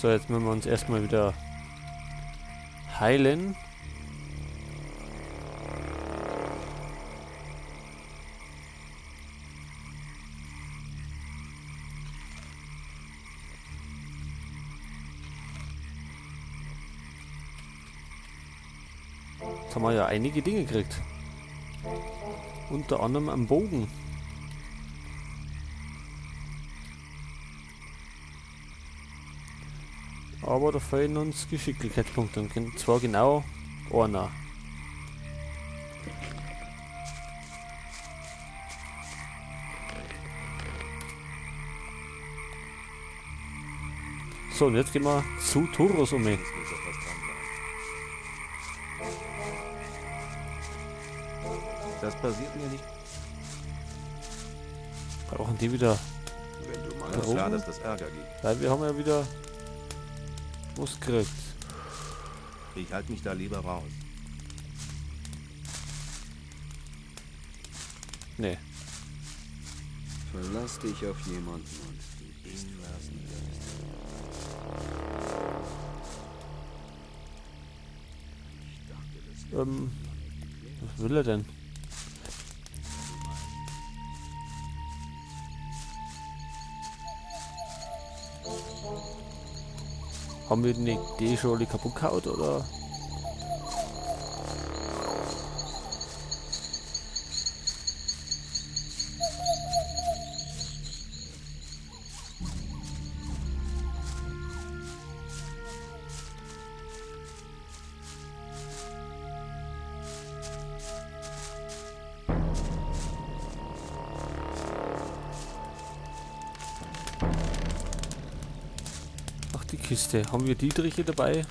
So, jetzt müssen wir uns erstmal wieder heilen. Jetzt haben wir ja einige Dinge gekriegt. Unter anderem am Bogen. Aber da fehlen uns Geschicklichkeitspunkte. Und zwar genau einer. So, und jetzt gehen wir zu Turus um mich. Das passiert mir nicht. Brauchen die wieder Wenn du mal Drogen? klar, dass das Ärger gibt. Weil wir haben ja wieder was gekriegt. Ich halte mich da lieber raus. Nee. Verlass dich auf jemanden und du bist verlassen. Was will er denn? Haben wir die Idee schon alle kaputt gehauen, oder? Ach, die Kiste. Haben wir Dietriche dabei?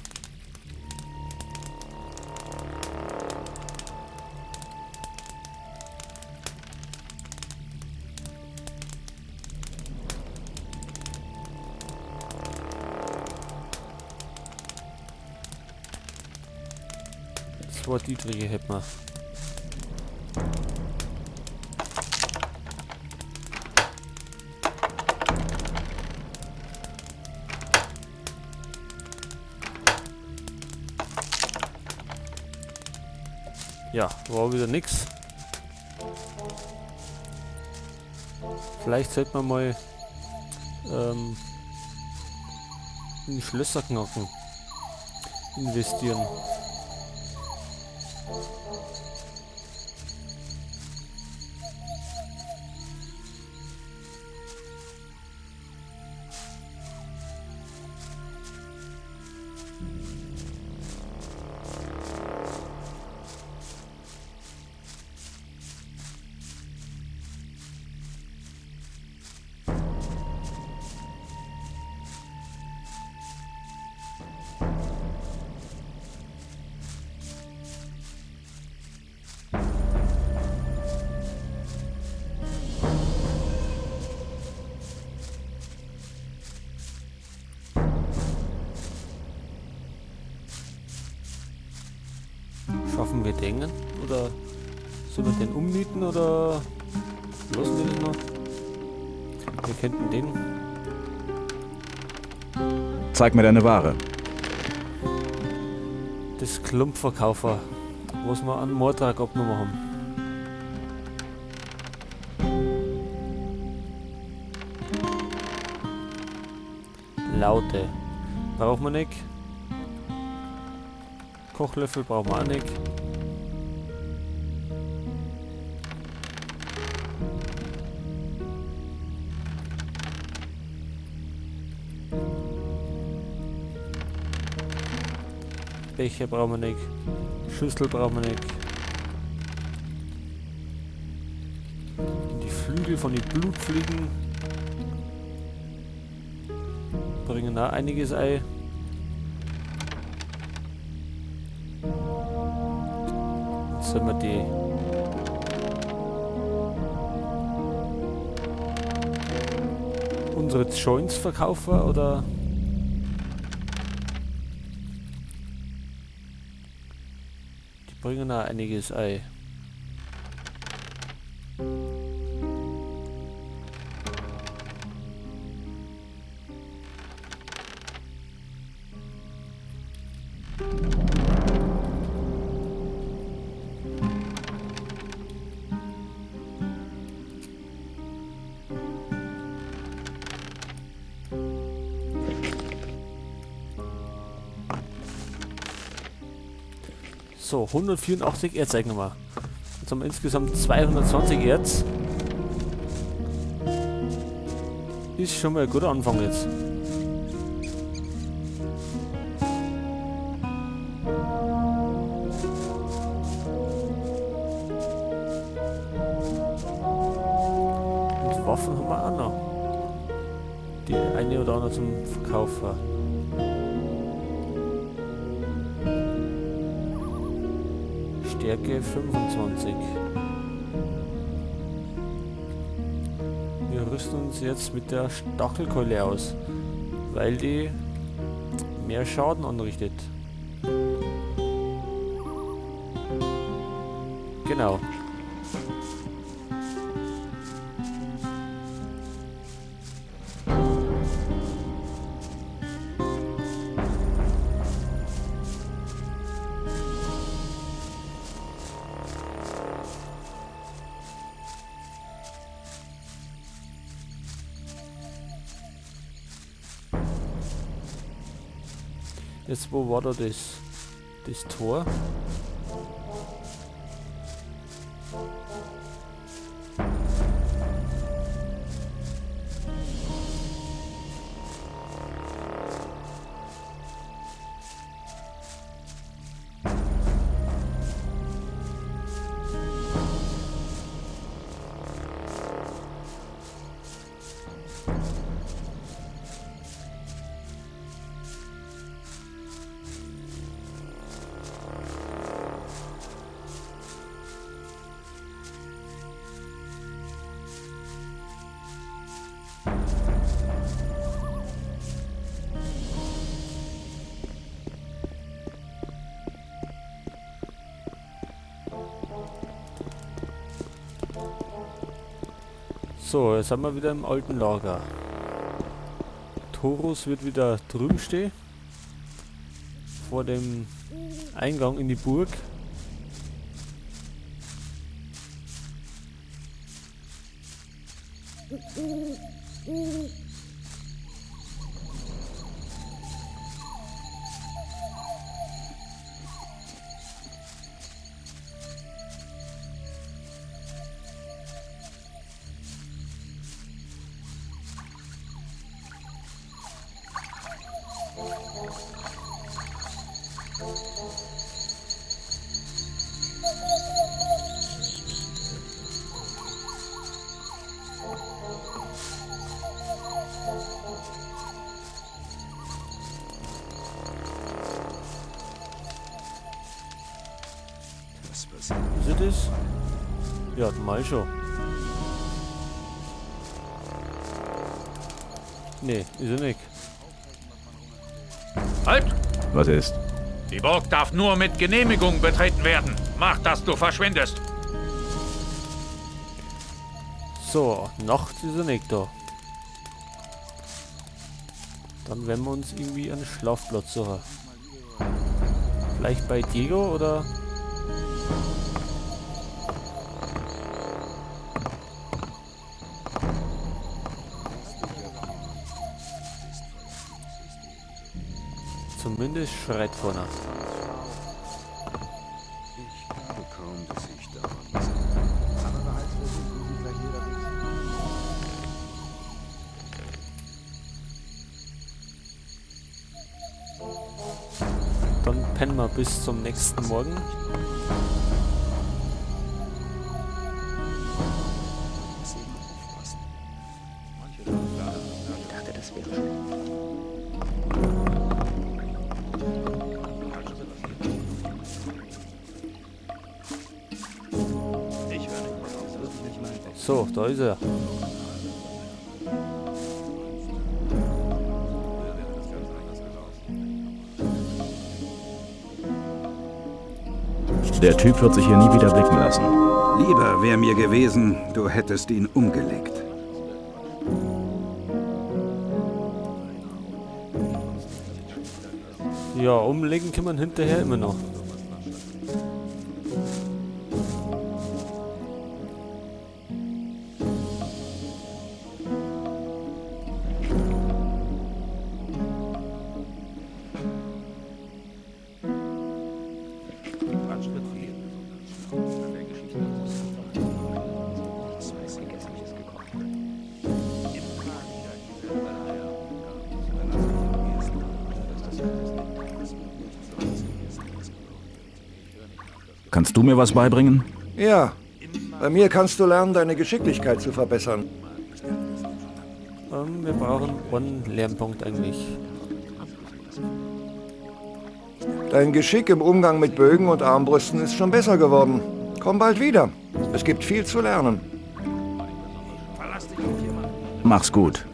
Zwei Dietriche hätten wir. Ja, war wieder nix. Vielleicht sollte man mal in Schlösserknochen investieren. Schaffen wir den? Oder sollen wir den umnieten oder lassen wir den noch? Wir könnten den. Zeig mir deine Ware. Das Klumpverkaufer, was wir an Mordtrag abgenommen haben. Laute. Brauchen wir nicht. Kochlöffel brauchen wir auch nicht. Becher brauchen wir nicht. Schüssel brauchen wir nicht. Die Flügel von den Blutfliegen bringen auch einiges ein. Jetzt sollen wir die unsere Joints verkaufen oder die bringen auch einiges ein. So, 184 Erz zeigen wir. Jetzt haben wir insgesamt 220 Erz. Ist schon mal ein guter Anfang jetzt. Und Waffen haben wir auch noch. Die eine oder andere zum Verkaufen. Stärke 25. Wir rüsten uns jetzt mit der Stachelkeule aus, weil die mehr Schaden anrichtet. Genau. Jetzt, wo war da das Tor? So, jetzt sind wir wieder im alten Lager. Torus wird wieder drüben stehen. Vor dem Eingang in die Burg. Ist er das? Ja, mal schon. Nee, ist er nicht. Halt! Was ist? Die Burg darf nur mit Genehmigung betreten werden. Mach, dass du verschwindest. So, nachts ist er nicht da. Dann werden wir uns irgendwie einen Schlafplatz suchen. Vielleicht bei Diego oder... Zumindest schreit vorne. Ich glaube kaum, dass ich da bin. Aber bereits versuchen Sie vielleicht jeder. Dann pennen wir bis zum nächsten Morgen. Ich dachte, das wäre schon. So, da ist er. Der Typ wird sich hier nie wieder blicken lassen. Lieber wäre mir gewesen, du hättest ihn umgelegt. Ja, umlegen kann man hinterher immer noch. Kannst du mir was beibringen? Ja, bei mir kannst du lernen, deine Geschicklichkeit zu verbessern. Wir brauchen einen Lernpunkt eigentlich. Dein Geschick im Umgang mit Bögen und Armbrüsten ist schon besser geworden. Komm bald wieder. Es gibt viel zu lernen. Mach's gut.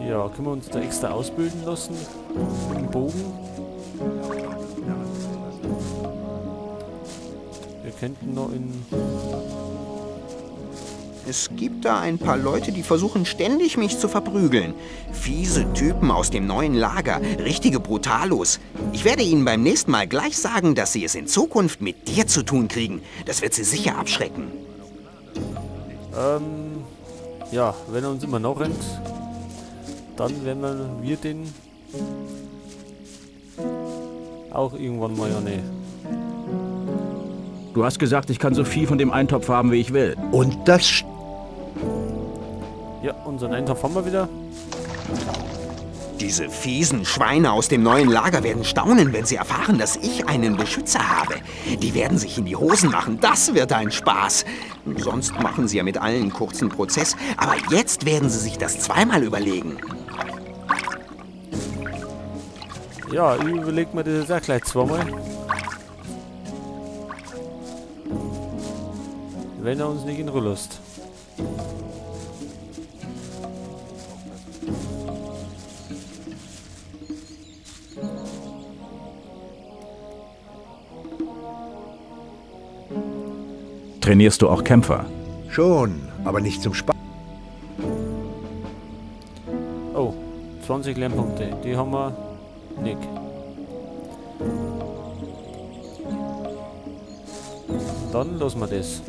Ja, können wir uns da extra ausbilden lassen? Mit dem Bogen? Wir könnten noch in... Es gibt da ein paar Leute, die versuchen ständig, mich zu verprügeln. Fiese Typen aus dem neuen Lager, richtige Brutalos. Ich werde ihnen beim nächsten Mal gleich sagen, dass sie es in Zukunft mit dir zu tun kriegen. Das wird sie sicher abschrecken. Ja, wenn er uns immer noch rennt, dann werden wir den auch irgendwann mal ja ne. Du hast gesagt, ich kann so viel von dem Eintopf haben, wie ich will. Und das Ja, unseren Eintopf haben wir wieder. Diese fiesen Schweine aus dem neuen Lager werden staunen, wenn sie erfahren, dass ich einen Beschützer habe. Die werden sich in die Hosen machen. Das wird ein Spaß. Sonst machen sie ja mit allen kurzen Prozess. Aber jetzt werden sie sich das zweimal überlegen. Ja, ich überleg mir das auch gleich zweimal. Wenn er uns nicht in Ruhe lässt. Trainierst du auch Kämpfer? schon, aber nicht zum Spaß. Oh, 20 Lernpunkte, die haben wir nicht. Dann lassen wir das.